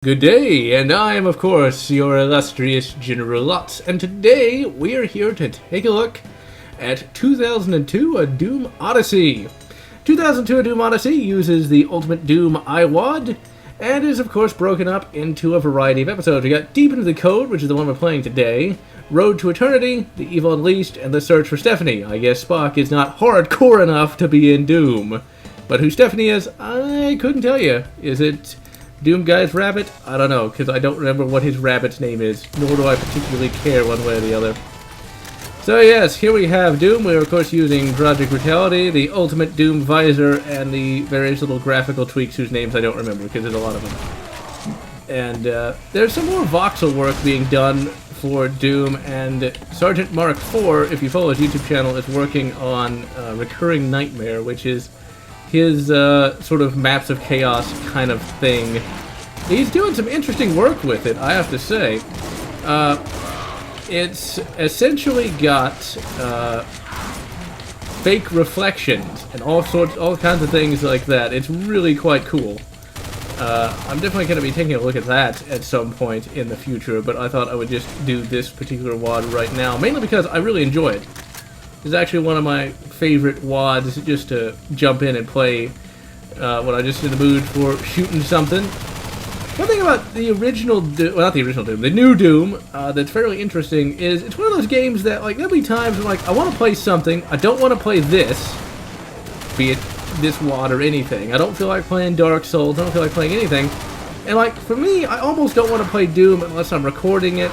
Good day, and I am, of course, your illustrious GeneralLotz, and today we are here to take a look at 2002 A Doom Odyssey. 2002 A Doom Odyssey uses the Ultimate Doom iWAD, and is, of course, broken up into a variety of episodes. We got Deep Into the Code, which is the one we're playing today, Road to Eternity, The Evil Unleashed, and The Search for Stephanie. I guess Spock is not hardcore enough to be in Doom. But who Stephanie is, I couldn't tell you. Is it Doom Guy's rabbit? I don't know, because I don't remember what his rabbit's name is, nor do I particularly care one way or the other. So yes, here we have Doom. We're of course using Project Brutality, the Ultimate Doom Visor, and the various little graphical tweaks whose names I don't remember, because there's a lot of them. And there's some more voxel work being done for Doom, and Sergeant Mark IV, if you follow his YouTube channel, is working on Recurring Nightmare, which is his sort of Maps of Chaos kind of thing. He's doing some interesting work with it, I have to say. It's essentially got fake reflections and all kinds of things like that. It's really quite cool. I'm definitely going to be taking a look at that at some point in the future, but I thought I would just do this particular WAD right now, mainly because I really enjoy it. It's actually one of my favorite WADs just to jump in and play when I'm just in the mood for shooting something. One thing about the original Doom, well, not the original Doom, the new Doom, that's fairly interesting is it's one of those games that, like, there'll be times when, like, I want to play something, I don't want to play this, be it this WAD or anything. I don't feel like playing Dark Souls, I don't feel like playing anything. And, like, for me, I almost don't want to play Doom unless I'm recording it,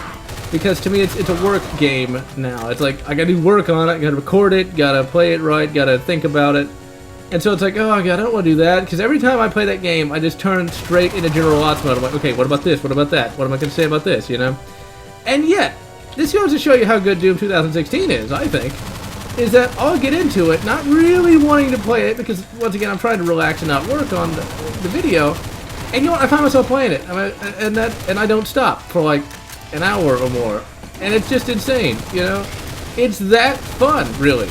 because to me it's a work game now. It's like, I gotta do work on it, gotta record it, gotta play it right, gotta think about it. And so it's like, oh god, I don't want to do that, because every time I play that game, I just turn straight into GeneralLotz mode. I'm like, okay, what about this, what about that, what am I going to say about this, you know? And yet, this goes to show you how good Doom 2016 is, I think, is that I'll get into it, not really wanting to play it, because, once again, I'm trying to relax and not work on the video, and you know what, I find myself playing it, and I don't stop for like an hour or more, and it's just insane, you know? It's that fun, really.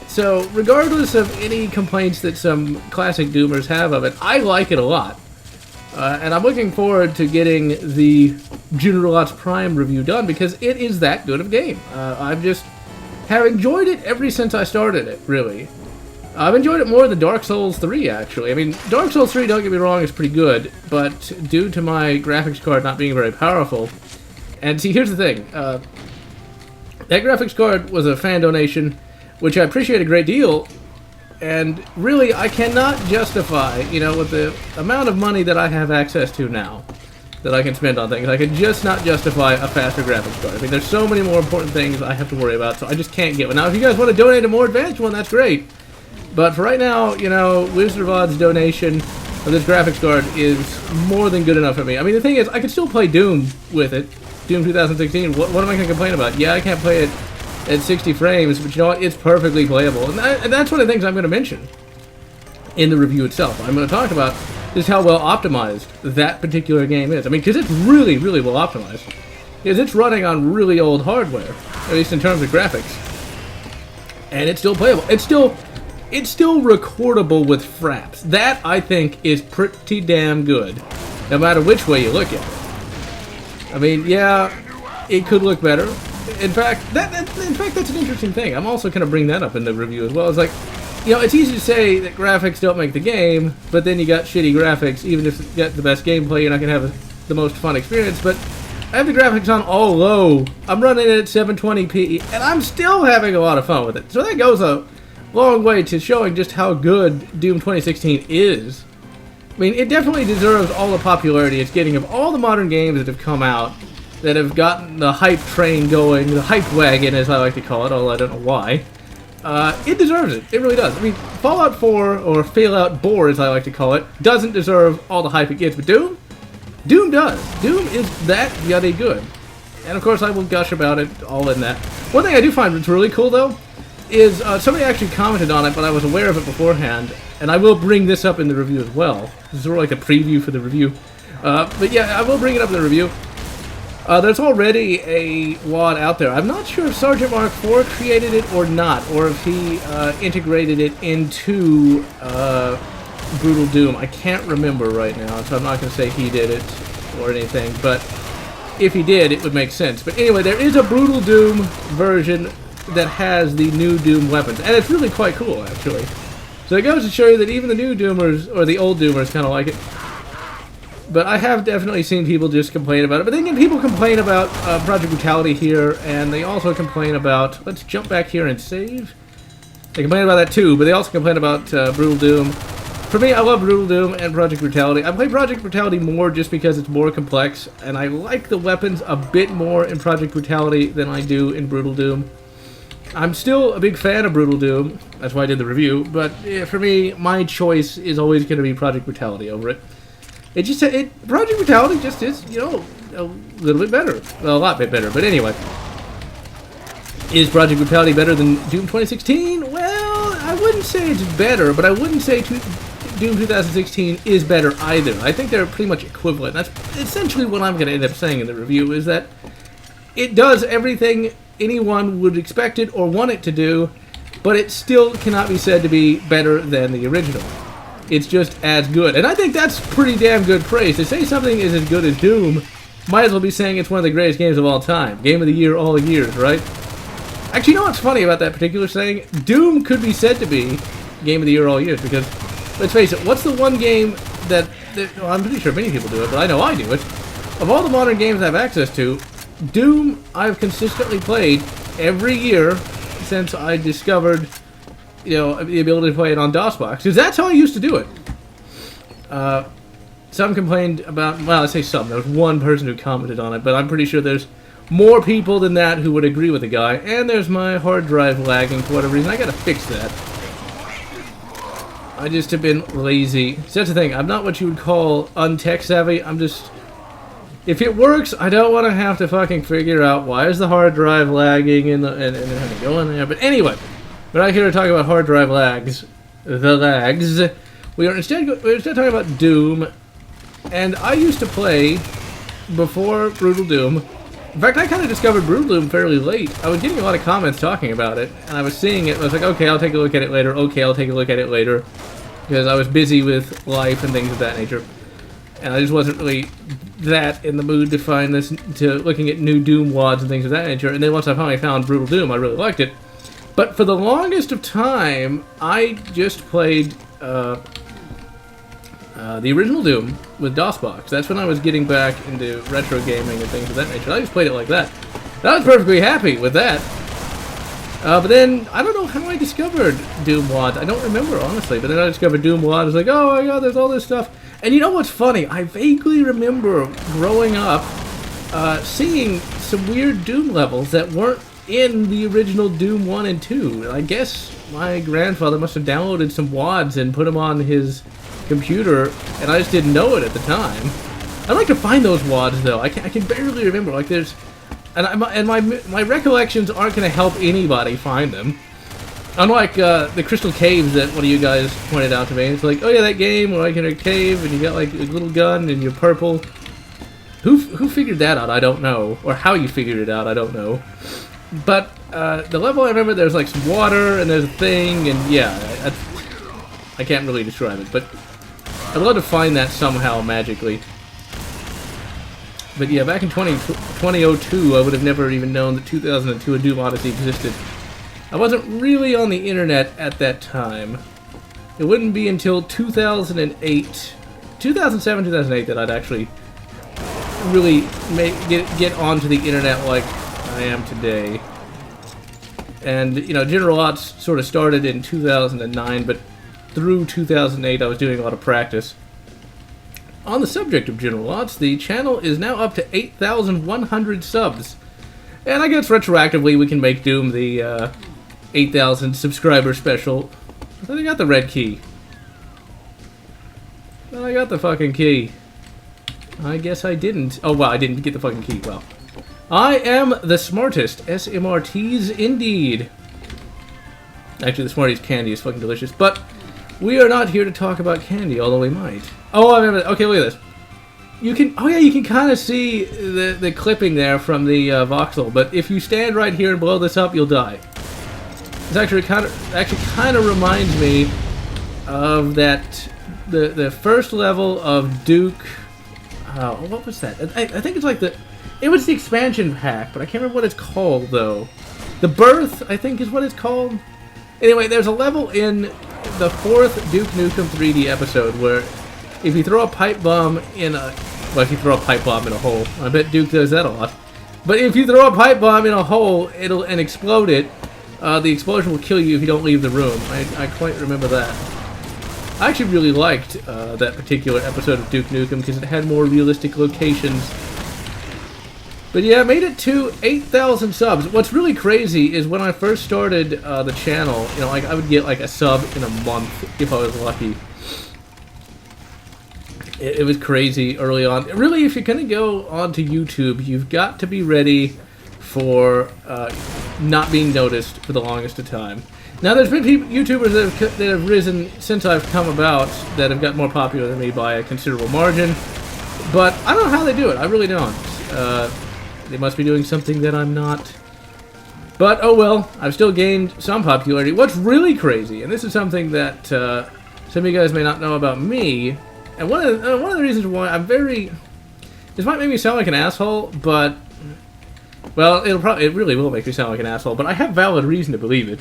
So, regardless of any complaints that some classic Doomers have of it, I like it a lot. And I'm looking forward to getting the GeneralLotz Prime review done, because it is that good of a game. I've just have enjoyed it ever since I started it, really. I've enjoyed it more than Dark Souls 3, actually. I mean, Dark Souls 3, don't get me wrong, is pretty good, but due to my graphics card not being very powerful, and see, here's the thing, that graphics card was a fan donation, which I appreciate a great deal, and really, I cannot justify, you know, with the amount of money that I have access to now, that I can spend on things, I can just not justify a faster graphics card. I mean, there's so many more important things I have to worry about, so I just can't get one. Now, if you guys want to donate a more advanced one, that's great, but for right now, you know, Wizard of Odd's donation of this graphics card is more than good enough for me. I mean, the thing is, I can still play Doom with it, Doom 2016, what am I going to complain about? Yeah, I can't play it at 60 frames, but you know what, it's perfectly playable. And that's one of the things I'm going to mention in the review itself. I'm going to talk about just how well optimized that particular game is. I mean, because it's really, really well optimized. Because it's running on really old hardware, at least in terms of graphics. And it's still playable. It's still recordable with fraps. That, I think, is pretty damn good, no matter which way you look at it. I mean, yeah, it could look better. In fact, that's an interesting thing. I'm also going to bring that up in the review as well. It's like, you know, it's easy to say that graphics don't make the game, but then you got shitty graphics. Even if you get the best gameplay, you're not going to have the most fun experience. But I have the graphics on all low. I'm running it at 720p, and I'm still having a lot of fun with it. So that goes a long way to showing just how good Doom 2016 is. I mean, it definitely deserves all the popularity it's getting of all the modern games that have come out that have gotten the hype train going, the hype wagon, as I like to call it, although I don't know why. It deserves it. It really does. I mean, Fallout 4, or Fallout Bore, as I like to call it, doesn't deserve all the hype it gets, but Doom does. Doom is that bloody good. And of course, I will gush about it all in that. One thing I do find that's really cool, though, is somebody actually commented on it, but I was aware of it beforehand, and I will bring this up in the review as well. This is sort of like a preview for the review. But yeah, I will bring it up in the review. There's already a WAD out there. I'm not sure if Sergeant Mark IV created it or not, or if he integrated it into Brutal Doom. I can't remember right now, so I'm not going to say he did it. or anything, but if he did, it would make sense. But anyway, there is a Brutal Doom version that has the new Doom weapons, and it's really quite cool, actually. So it goes to show you that even the new Doomers, or the old Doomers, kind of like it. But I have definitely seen people just complain about it. But then again, people complain about Project Brutality here, and they also complain about... Let's jump back here and save. They complain about that too, but they also complain about Brutal Doom. For me, I love Brutal Doom and Project Brutality. I play Project Brutality more just because it's more complex, and I like the weapons a bit more in Project Brutality than I do in Brutal Doom. I'm still a big fan of Brutal Doom, that's why I did the review, but for me, my choice is always going to be Project Brutality over it. Project Brutality just is, you know, a little bit better. Well, a lot bit better, but anyway. Is Project Brutality better than Doom 2016? Well, I wouldn't say it's better, but I wouldn't say Doom 2016 is better either. I think they're pretty much equivalent. That's essentially what I'm going to end up saying in the review, is that it does everything anyone would expect it or want it to do, but it still cannot be said to be better than the original. It's just as good. And I think that's pretty damn good praise. To say something is as good as Doom, might as well be saying it's one of the greatest games of all time. Game of the year all years, right? Actually, you know what's funny about that particular saying? Doom could be said to be Game of the Year all years, because, let's face it, what's the one game that well, I'm pretty sure many people do it, but I know I do it. Of all the modern games I have access to, Doom I've consistently played every year since I discovered, you know, the ability to play it on DOSBox, because that's how I used to do it. Some complained about, well, I say some, there was one person who commented on it, but I'm pretty sure there's more people than that who would agree with the guy, and there's my hard drive lagging for whatever reason. I gotta fix that. I just have been lazy. So that's the thing, I'm not what you would call untech savvy, I'm just... If it works, I don't want to have to fucking figure out why is the hard drive lagging and then have to go in there. But anyway, we're not here to talk about hard drive lags. The lags. We're instead talking about Doom. And I used to play before Brutal Doom. In fact, I kind of discovered Brutal Doom fairly late. I was getting a lot of comments talking about it, and I was seeing it, and I was like, okay, I'll take a look at it later. Okay, I'll take a look at it later. Because I was busy with life and things of that nature. And I just wasn't really that in the mood to find this, to looking at new Doom wads and things of that nature. And then once I finally found Brutal Doom, I really liked it. But for the longest of time, I just played the original Doom with DOSBox. That's when I was getting back into retro gaming and things of that nature. I just played it like that. I was perfectly happy with that. But then, I don't know how I discovered Doom wads. I don't remember, honestly. But then I discovered Doom wads. I was like, oh my god, there's all this stuff. And you know what's funny? I vaguely remember growing up seeing some weird Doom levels that weren't in the original Doom 1 and 2. I guess my grandfather must have downloaded some wads and put them on his computer, and I just didn't know it at the time. I'd like to find those wads, though. I can barely remember. Like, there's... And my recollections aren't going to help anybody find them. Unlike the Crystal Caves that one of you guys pointed out to me. It's like, oh yeah, that game where like in a cave and you got like a little gun and you're purple. Who figured that out? I don't know. Or how you figured it out, I don't know. But the level I remember, there's like some water and there's a thing, and yeah, I can't really describe it, but I'd love to find that somehow magically. But yeah, back in 2002, I would have never even known that 2002 A Doom Odyssey existed. I wasn't really on the internet at that time. It wouldn't be until 2008, 2007, 2008 that I'd actually really get onto the internet like I am today. And, you know, GeneralLotz sort of started in 2009, but through 2008 I was doing a lot of practice. On the subject of GeneralLotz, the channel is now up to 8,100 subs. And I guess retroactively we can make Doom the 8,000 subscriber special. I thought I got the red key. Well, I got the fucking key. I guess I didn't. Oh, wow, I didn't get the fucking key. Well, I am the smartest. SMRTs indeed. Actually, the Smarties candy is fucking delicious. But we are not here to talk about candy, although we might. Oh, I remember. Okay, look at this. You can. Oh yeah, you can kind of see the clipping there from the voxel. But if you stand right here and blow this up, you'll die. It's actually kind of reminds me of that the first level of Duke. what was that? I think it's like it was the expansion pack, but I can't remember what it's called, though. The Birth, I think, is what it's called. Anyway, there's a level in the 4th Duke Nukem 3D episode where if you throw a pipe bomb in a... Well, if you throw a pipe bomb in a hole. I bet Duke does that a lot. But if you throw a pipe bomb in a hole and explode it, the explosion will kill you if you don't leave the room. I quite remember that. I actually really liked that particular episode of Duke Nukem because it had more realistic locations. But yeah, I made it to 8,000 subs. What's really crazy is when I first started the channel, you know, like I would get like a sub in a month if I was lucky. It was crazy early on. Really, if you're gonna go onto YouTube, you've got to be ready for not being noticed for the longest of time. Now, there's been YouTubers that have risen since I've come about that have got more popular than me by a considerable margin, but I don't know how they do it. I really don't. They must be doing something that I'm not. But, oh well, I've still gained some popularity. What's really crazy, and this is something that some of you guys may not know about me, and one of the reasons why I'm very... This might make me sound like an asshole, but... Well, it really will make me sound like an asshole, but I have valid reason to believe it.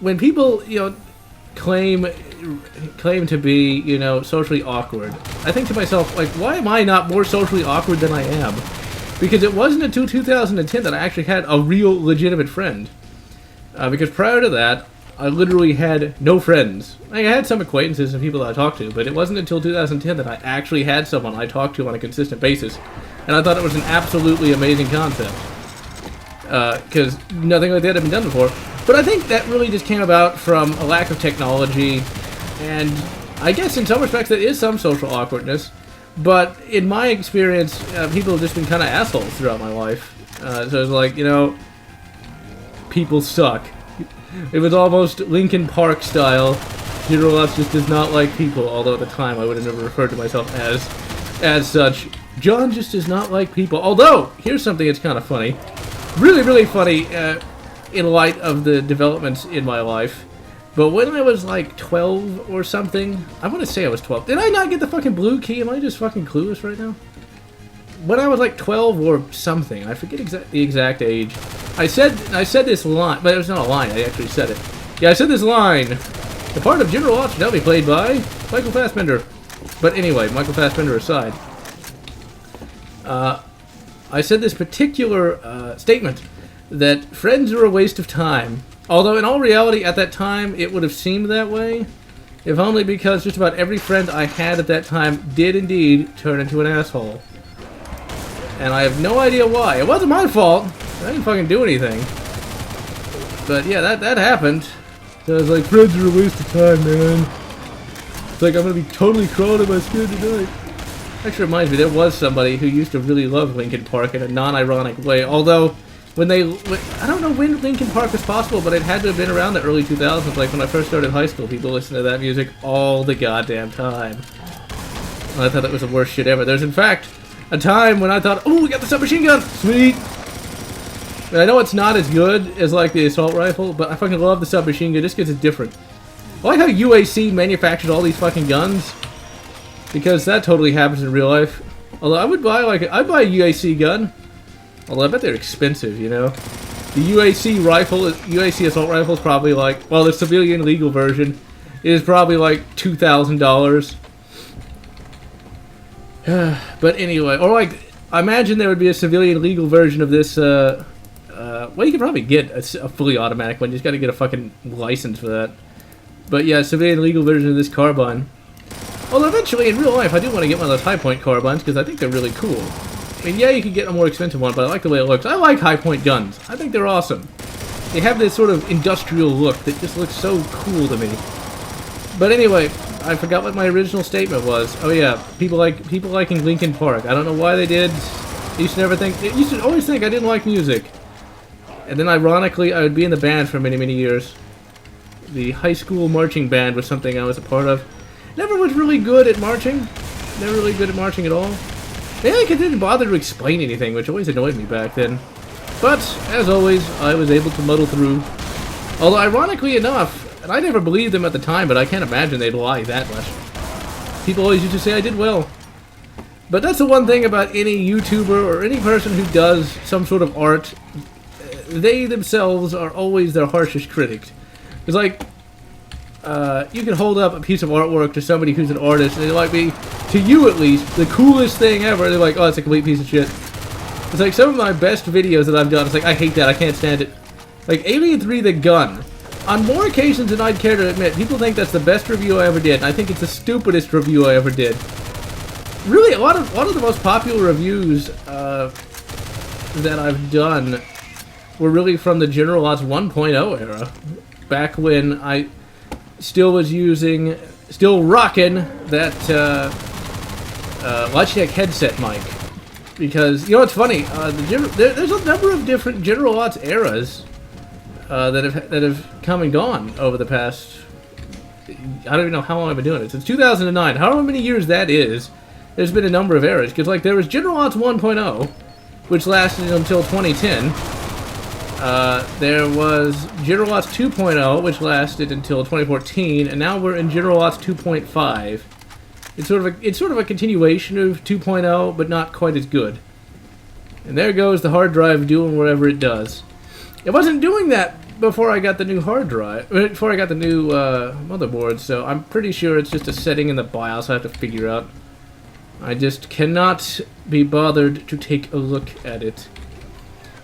When people, you know, claim to be, you know, socially awkward, I think to myself, like, why am I not more socially awkward than I am? Because it wasn't until 2010 that I actually had a real, legitimate friend. Because prior to that, I literally had no friends. Like, I had some acquaintances and people that I talked to, but it wasn't until 2010 that I actually had someone I talked to on a consistent basis. And I thought it was an absolutely amazing concept. Because nothing like that had been done before. But I think that really just came about from a lack of technology, and I guess in some respects that is some social awkwardness. But in my experience, people have just been kind of assholes throughout my life. So it's like, you know, people suck. It was almost Linkin Park style. GeneralLotz just does not like people, although at the time I would have never referred to myself as such. John just does not like people. Although, here's something that's kind of funny. Really, really funny in light of the developments in my life. But when I was like 12 or something, I want to say I was 12. Did I not get the fucking blue key? Am I just fucking clueless right now? When I was like 12 or something, I forget the exact age. I said this line, but it was not a line. I actually said it. Yeah, I said this line. The part of GeneralLotz should now be played by Michael Fassbender. But anyway, Michael Fassbender aside, I said this particular statement that friends are a waste of time. Although in all reality, at that time, it would have seemed that way, if only because just about every friend I had at that time did indeed turn into an asshole. And I have no idea why. It wasn't my fault. I didn't fucking do anything. But yeah, that happened. So I was like, friends are a waste of time, man. It's like I'm gonna be totally crawling in my skin tonight. Actually reminds me, there was somebody who used to really love Linkin Park in a non-ironic way. Although, I don't know when Linkin Park was possible, but it had to have been around the early 2000s. Like when I first started high school, people listened to that music all the goddamn time. And I thought that was the worst shit ever. There's in fact a time when I thought, oh, we got the submachine gun, sweet. And I know it's not as good as like the assault rifle, but I fucking love the submachine gun just because it's different. I like how UAC manufactured all these fucking guns, because that totally happens in real life. Although I'd buy a UAC gun. Although I bet they're expensive, you know. The UAC assault rifle is probably like, well, the civilian legal version is probably like $2,000. But anyway, or like, I imagine there would be a civilian legal version of this. Well, you could probably get a fully automatic one. You just got to get a fucking license for that. But yeah, civilian legal version of this carbine. Although eventually, in real life, I do want to get one of those high-point carbines because I think they're really cool. I mean, yeah, you can get a more expensive one, but I like the way it looks. I like high-point guns. I think they're awesome. They have this sort of industrial look that just looks so cool to me. But anyway, I forgot what my original statement was. Oh yeah, people liking Linkin Park. I don't know why they did. You should always think I didn't like music. And then ironically, I would be in the band for many, many years. The high school marching band was something I was a part of. Never was really good at marching. Never really good at marching at all. Maybe I didn't bother to explain anything, which always annoyed me back then. But, as always, I was able to muddle through. Although, ironically enough, and I never believed them at the time, but I can't imagine they'd lie that much. People always used to say I did well. But that's the one thing about any YouTuber or any person who does some sort of art. They themselves are always their harshest critic. It's like, you can hold up a piece of artwork to somebody who's an artist, and it might be, to you at least, the coolest thing ever. They're like, oh, it's a complete piece of shit. It's like some of my best videos that I've done, it's like, I hate that, I can't stand it. Like, Alien 3 The Gun. On more occasions than I'd care to admit, people think that's the best review I ever did, and I think it's the stupidest review I ever did. Really, a lot of the most popular reviews that I've done were really from the GeneralLotz 1.0 era. Back when I still was rocking that Logitech headset mic. Because, you know what's funny? There's a number of different GeneralLotz eras that have come and gone over the past... I don't even know how long I've been doing it. Since 2009. However many years that is, there's been a number of eras. Because, like, there was GeneralLotz 1.0, which lasted until 2010. There was GeneralLotz 2.0, which lasted until 2014, and now we're in GeneralLotz 2.5. It's sort of a continuation of 2.0, but not quite as good. And there goes the hard drive doing whatever it does. It wasn't doing that before I got the new hard drive, before I got the new motherboard, so I'm pretty sure it's just a setting in the BIOS I have to figure out. I just cannot be bothered to take a look at it.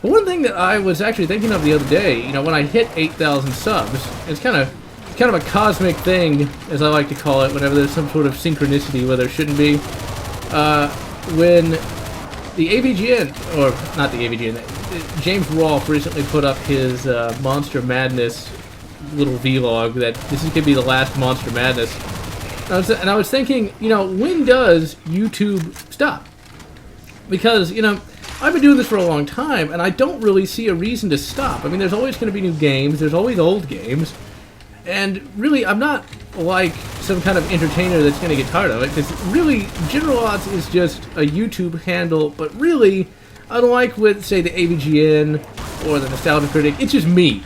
But one thing that I was actually thinking of the other day, you know, when I hit 8,000 subs, it's kind of a cosmic thing, as I like to call it, whenever there's some sort of synchronicity where there shouldn't be. When the AVGN, or not the AVGN, James Rolfe recently put up his Monster Madness little vlog that this is going to be the last Monster Madness. And I was thinking, you know, when does YouTube stop? Because, you know, I've been doing this for a long time, and I don't really see a reason to stop. I mean, there's always going to be new games, there's always old games, and really, I'm not like some kind of entertainer that's going to get tired of it, because really, GeneralLotz is just a YouTube handle, but really, unlike with, say, the AVGN or the Nostalgia Critic, it's just me.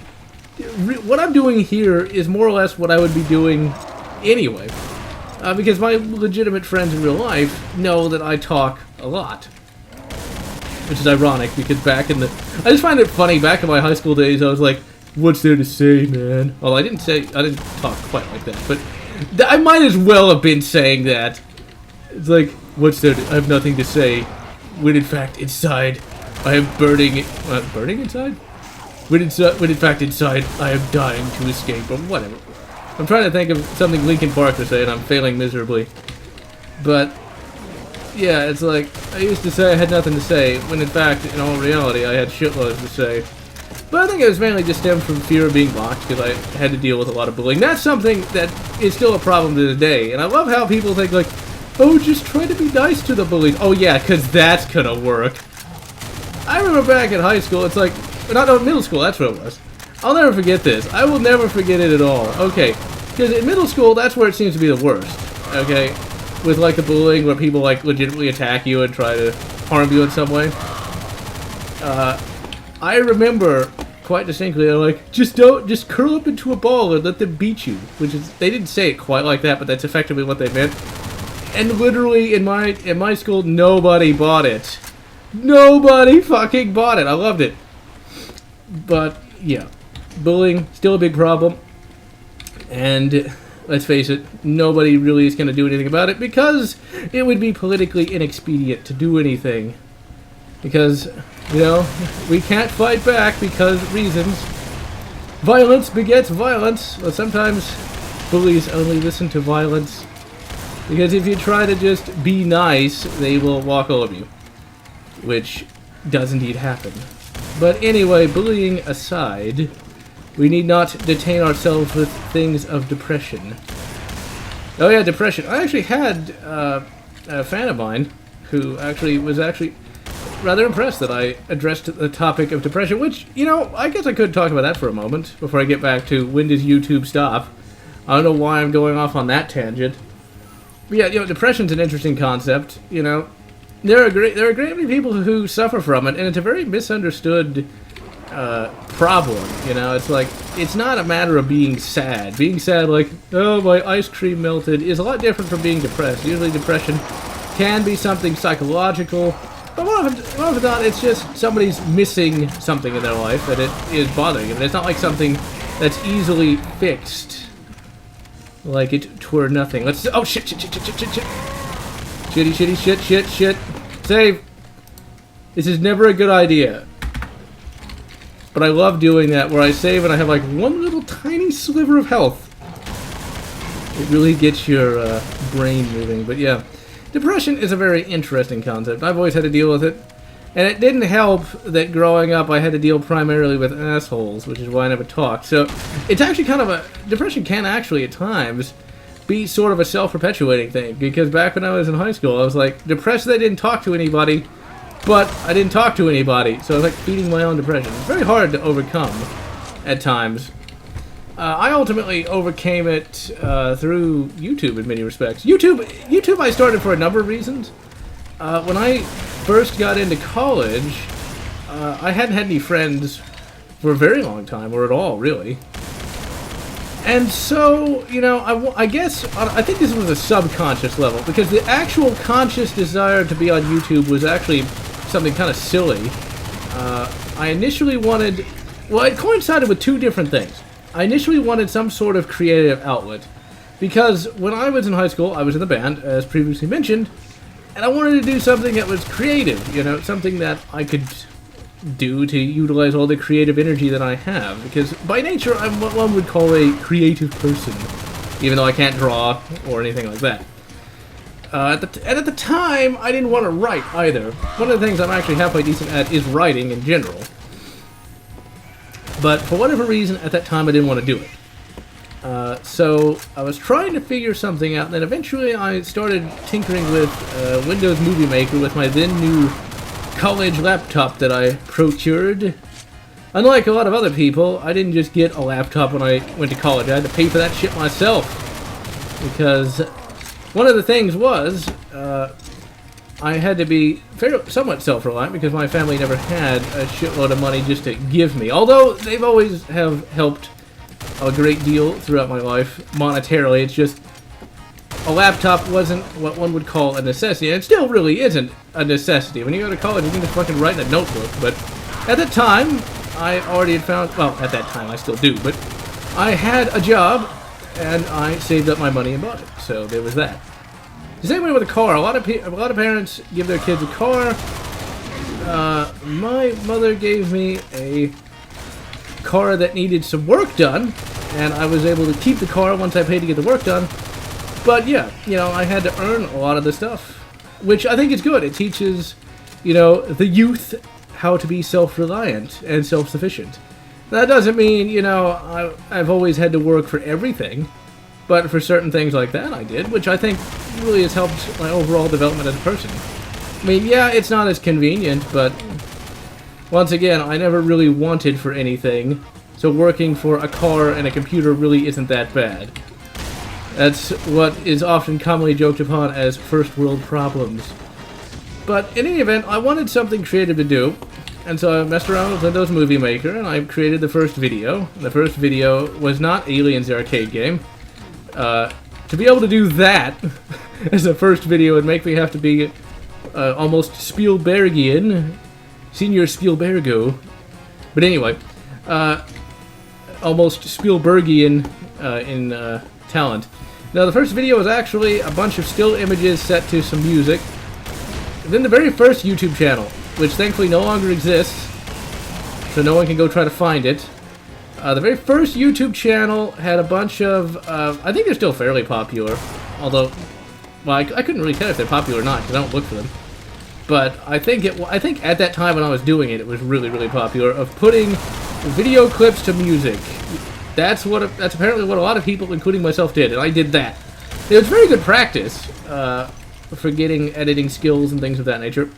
What I'm doing here is more or less what I would be doing anyway, because my legitimate friends in real life know that I talk a lot. Which is ironic, because back in the... I just find it funny, back in my high school days, I was like, what's there to say, man? Well, I didn't talk quite like that, but I might as well have been saying that. It's like, what's there to... I have nothing to say, when in fact, inside, I am burning... burning inside? When in fact, inside, I am dying to escape, or whatever. I'm trying to think of something Linkin Park would say, and I'm failing miserably. But... yeah, it's like, I used to say I had nothing to say, when in fact, in all reality, I had shitloads to say. But I think it was mainly just stemmed from fear of being blocked, because I had to deal with a lot of bullying. That's something that is still a problem to this day, and I love how people think, like, oh, just try to be nice to the bullies. Oh yeah, because that's gonna work. I remember back in high school, it's like, no, middle school, that's what it was. I'll never forget this. I will never forget it at all. Okay, because in middle school, that's where it seems to be the worst, okay? With, like, the bullying where people, like, legitimately attack you and try to harm you in some way. I remember quite distinctly, they're like, just curl up into a ball and let them beat you. Which is, they didn't say it quite like that, but that's effectively what they meant. And literally, in my school, nobody bought it. Nobody fucking bought it. I loved it. But, yeah. Bullying, still a big problem. And... let's face it, nobody really is going to do anything about it because it would be politically inexpedient to do anything. Because, you know, we can't fight back because reasons. Violence begets violence. Well, sometimes bullies only listen to violence. Because if you try to just be nice, they will walk all over you. Which does indeed happen. But anyway, bullying aside... we need not detain ourselves with things of depression. Oh yeah, depression. I actually had a fan of mine who was rather impressed that I addressed the topic of depression, which, you know, I guess I could talk about that for a moment before I get back to when does YouTube stop. I don't know why I'm going off on that tangent. But yeah, you know, depression's an interesting concept, you know. There are a great many people who suffer from it, and it's a very misunderstood problem, you know. It's like, it's not a matter of being sad. Being sad, like, oh, my ice cream melted, is a lot different from being depressed. Usually depression can be something psychological, but more often not, it's just somebody's missing something in their life that it is bothering them. It's not like something that's easily fixed, like it were nothing. Let's. Oh shit! Shitty! Shit! Save. This is never a good idea. But I love doing that, where I save and I have like one little tiny sliver of health. It really gets your brain moving. But yeah, depression is a very interesting concept. I've always had to deal with it. And it didn't help that growing up I had to deal primarily with assholes, which is why I never talked. So it's actually kind of a... Depression can actually at times be sort of a self-perpetuating thing. Because back when I was in high school, I was like depressed that I didn't talk to anybody. But I didn't talk to anybody, so I was like feeding my own depression. It's very hard to overcome at times. I ultimately overcame it through YouTube in many respects. YouTube I started for a number of reasons. When I first got into college, I hadn't had any friends for a very long time, or at all, really. And so, you know, I guess, I think this was a subconscious level, because the actual conscious desire to be on YouTube was actually something kind of silly. I initially wanted... Well, it coincided with two different things. I initially wanted some sort of creative outlet, because when I was in high school, I was in the band, as previously mentioned, and I wanted to do something that was creative, you know, something that I could do to utilize all the creative energy that I have, because by nature I'm what one would call a creative person, even though I can't draw or anything like that. And at the time, I didn't want to write either. One of the things I'm actually halfway decent at is writing in general. But for whatever reason, at that time I didn't want to do it. So I was trying to figure something out, and then eventually I started tinkering with Windows Movie Maker with my then new college laptop that I procured. Unlike a lot of other people, I didn't just get a laptop when I went to college. I had to pay for that shit myself. Because one of the things was, I had to be somewhat self-reliant because my family never had a shitload of money just to give me. Although they've always have helped a great deal throughout my life monetarily. It's just a laptop wasn't what one would call a necessity, and it still really isn't a necessity. When you go to college, you can just fucking write in a notebook. But at the time, I already had found... Well, at that time, I still do, but I had a job, and I saved up my money and bought it. So there was that. The same way with a car. A lot of parents give their kids a car. My mother gave me a car that needed some work done, and I was able to keep the car once I paid to get the work done. But yeah, you know, I had to earn a lot of the stuff, which I think is good. It teaches, you know, the youth how to be self-reliant and self-sufficient. That doesn't mean, you know, I've always had to work for everything, but for certain things like that I did, which I think really has helped my overall development as a person. I mean, yeah, it's not as convenient, but once again, I never really wanted for anything, so working for a car and a computer really isn't that bad. That's what is often commonly joked upon as first world problems. But in any event, I wanted something creative to do, and so I messed around with Windows Movie Maker, and I created the first video. The first video was not Aliens, the arcade game. To be able to do that as a first video would make me have to be almost Spielbergian, Senior Spielbergo. But anyway, almost Spielbergian in talent. Now, the first video was actually a bunch of still images set to some music. And then the very first YouTube channel, which thankfully no longer exists, so no one can go try to find it. The very first YouTube channel had a bunch of, I think they're still fairly popular, although, well, I couldn't really tell if they're popular or not, because I don't look for them. But I think at that time when I was doing it, it was really, really popular, of putting video clips to music. That's apparently what a lot of people, including myself, did, and I did that. It was very good practice for getting editing skills and things of that nature.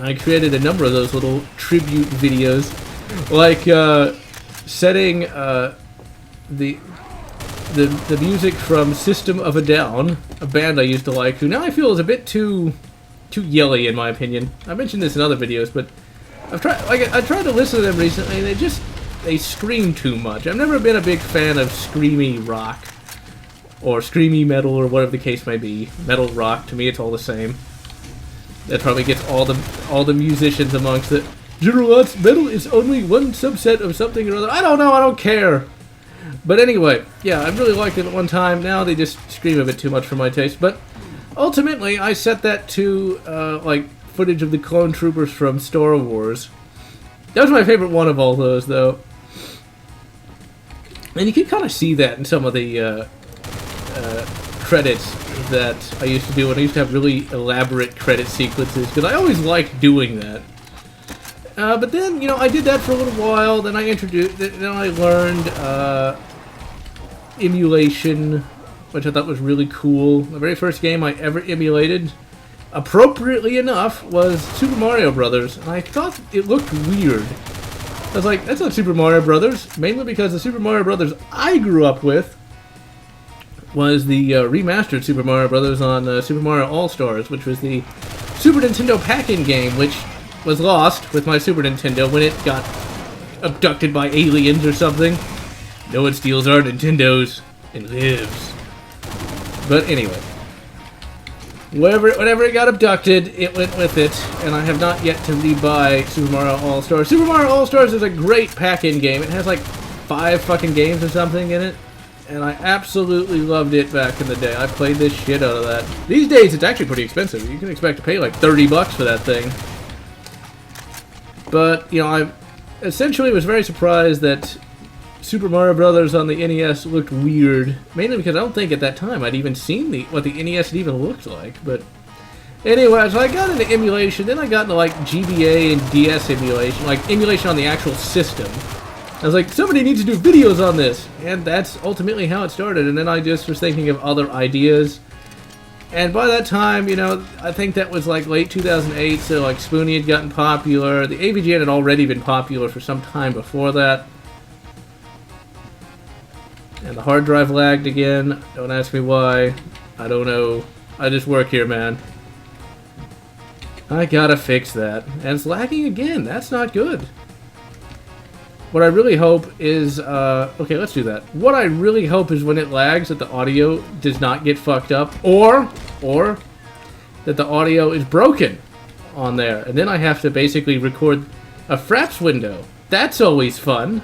I created a number of those little tribute videos, like setting the music from System of a Down, a band I used to like, who now I feel is a bit too yelly in my opinion. I mentioned this in other videos, but I tried to listen to them recently, and they scream too much. I've never been a big fan of screamy rock. or screamy metal, or whatever the case may be. Metal rock, to me it's all the same. That probably gets all the musicians amongst it. GeneralLotz, metal is only one subset of something or other. I don't know, I don't care. But anyway, yeah, I really liked it at one time. Now they just scream a bit too much for my taste. But ultimately, I set that to, like, footage of the clone troopers from Star Wars. That was my favorite one of all those, though. And you can kind of see that in some of the credits that I used to do, and I used to have really elaborate credit sequences, because I always liked doing that. But then, you know, I did that for a little while, then I learned emulation, which I thought was really cool. The very first game I ever emulated, appropriately enough, was Super Mario Brothers, and I thought it looked weird. I was like, that's not Super Mario Brothers, mainly because the Super Mario Brothers I grew up with was the remastered Super Mario Brothers on Super Mario All-Stars, which was the Super Nintendo pack-in game, which was lost with my Super Nintendo when it got abducted by aliens or something. No one steals our Nintendos and lives. But anyway, whenever it got abducted, it went with it, and I have not yet to rebuy Super Mario All-Stars. Super Mario All-Stars is a great pack-in game. It has like 5 fucking games or something in it, and I absolutely loved it back in the day. I played this shit out of that. These days, it's actually pretty expensive. You can expect to pay like $30 for that thing. But, you know, I essentially was very surprised that Super Mario Brothers on the NES looked weird, mainly because I don't think at that time I'd even seen what the NES had even looked like. But anyway, so I got into emulation, then I got into like GBA and DS emulation, like emulation on the actual system. I was like, somebody needs to do videos on this, and that's ultimately how it started. And then I just was thinking of other ideas. And by that time, you know, I think that was like late 2008, so like Spoonie had gotten popular. The AVGN had already been popular for some time before that. And the hard drive lagged again. Don't ask me why. I don't know. I just work here, man. I gotta fix that. And it's lagging again. That's not good. What I really hope is, okay, let's do that. What I really hope is when it lags that the audio does not get fucked up, or that the audio is broken on there. And then I have to basically record a Fraps window. That's always fun.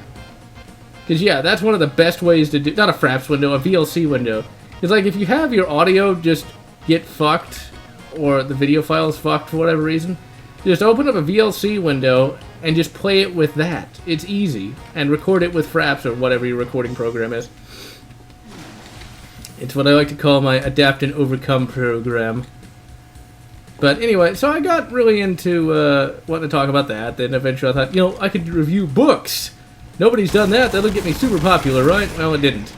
Because, yeah, that's one of the best ways to do, not a Fraps window, a VLC window. It's like if you have your audio just get fucked, or the video file is fucked for whatever reason, just open up a VLC window and just play it with that. It's easy. And record it with Fraps or whatever your recording program is. It's what I like to call my Adapt and Overcome program. But anyway, so I got really into wanting to talk about that. Then eventually I thought, you know, I could review books. Nobody's done that. That'll get me super popular, right? Well, it didn't.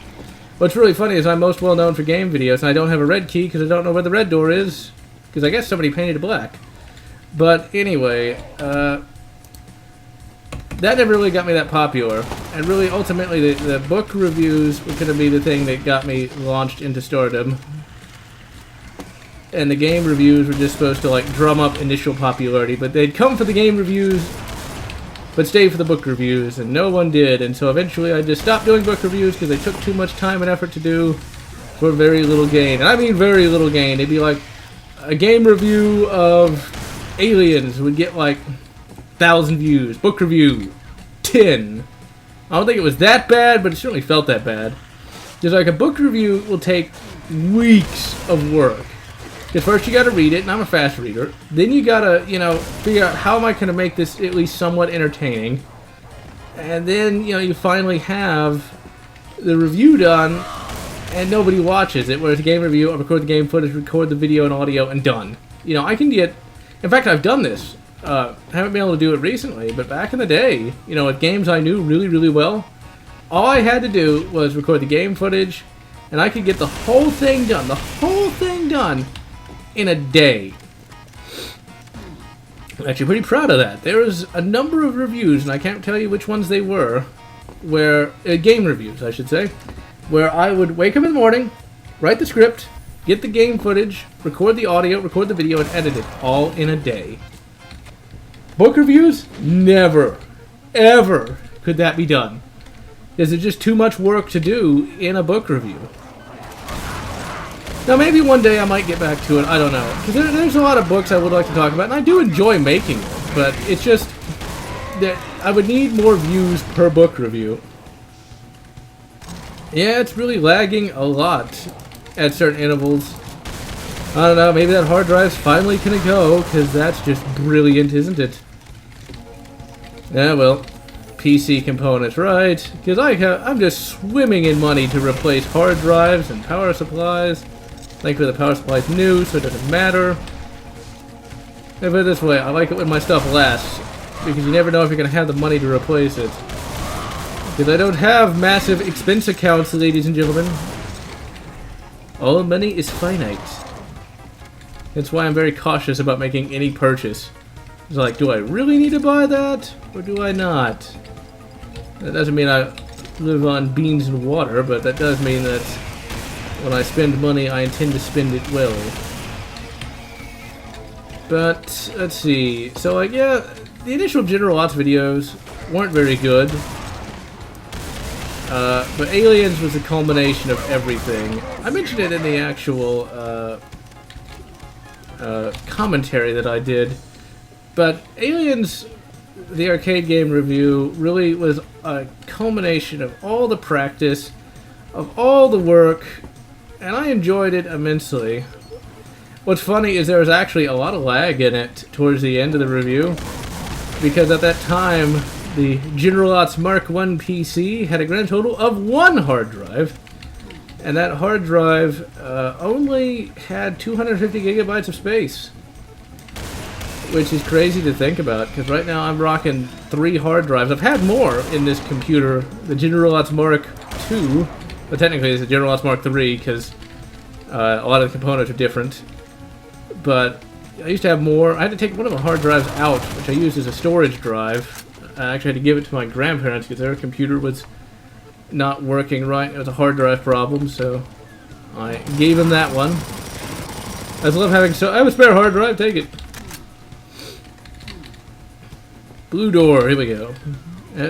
What's really funny is I'm most well known for game videos, and I don't have a red key because I don't know where the red door is. Because I guess somebody painted it black. But anyway, that never really got me that popular. And really, ultimately, the book reviews were going to be the thing that got me launched into stardom. And the game reviews were just supposed to, like, drum up initial popularity. But they'd come for the game reviews, but stay for the book reviews, and no one did. And so eventually I just stopped doing book reviews because they took too much time and effort to do for very little gain. And I mean very little gain. It'd be like a game review of Aliens would get like 1,000 views. Book review, 10. I don't think it was that bad, but it certainly felt that bad. Just like a book review will take weeks of work. Because first you gotta read it, and I'm a fast reader. Then you gotta, you know, figure out how am I gonna make this at least somewhat entertaining. And then, you know, you finally have the review done, and nobody watches it. Whereas a game review, I record the game footage, record the video and audio, and done. You know, I can get... In fact, I've done this. Haven't been able to do it recently, but back in the day, you know, with games I knew really, really well, all I had to do was record the game footage, and I could get the whole thing done, in a day. I'm actually pretty proud of that. There was a number of reviews, and I can't tell you which ones they were, where, game reviews, I should say, where I would wake up in the morning, write the script, get the game footage, record the audio, record the video, and edit it all in a day. Book reviews? Never, ever could that be done. Because there's just too much work to do in a book review. Now, maybe one day I might get back to it. I don't know. Because there's a lot of books I would like to talk about, and I do enjoy making them. But it's just that I would need more views per book review. Yeah, it's really lagging a lot at certain intervals. I don't know, maybe that hard drive's finally gonna go, because that's just brilliant, isn't it? Yeah, well, PC components, right? Because I'm just swimming in money to replace hard drives and power supplies. Thankfully the power supply's new, so it doesn't matter. Let me put it this way, I like it when my stuff lasts, because you never know if you're gonna have the money to replace it. Because I don't have massive expense accounts, ladies and gentlemen. All money is finite. That's why I'm very cautious about making any purchase. It's like, do I really need to buy that? Or do I not? That doesn't mean I live on beans and water, but that does mean that when I spend money, I intend to spend it well. But, let's see. So, like, yeah, the initial GeneralLotz videos weren't very good. But Aliens was a culmination of everything. I mentioned it in the actual, commentary that I did, but Aliens, the arcade game review, really was a culmination of all the practice, of all the work, and I enjoyed it immensely. What's funny is there was actually a lot of lag in it towards the end of the review, because at that time the GeneralLotz Mark I PC had a grand total of 1 hard drive. And that hard drive only had 250 gigabytes of space. Which is crazy to think about, because right now I'm rocking 3 hard drives. I've had more in this computer, the GeneralLotz Mark II. But technically it's the GeneralLotz Mark III, because a lot of the components are different. But I used to have more. I had to take one of the hard drives out, which I used as a storage drive. I actually had to give it to my grandparents, because their computer was not working right. It was a hard drive problem, so I gave him that one. I just love having I have a spare hard drive, take it. Blue door, here we go.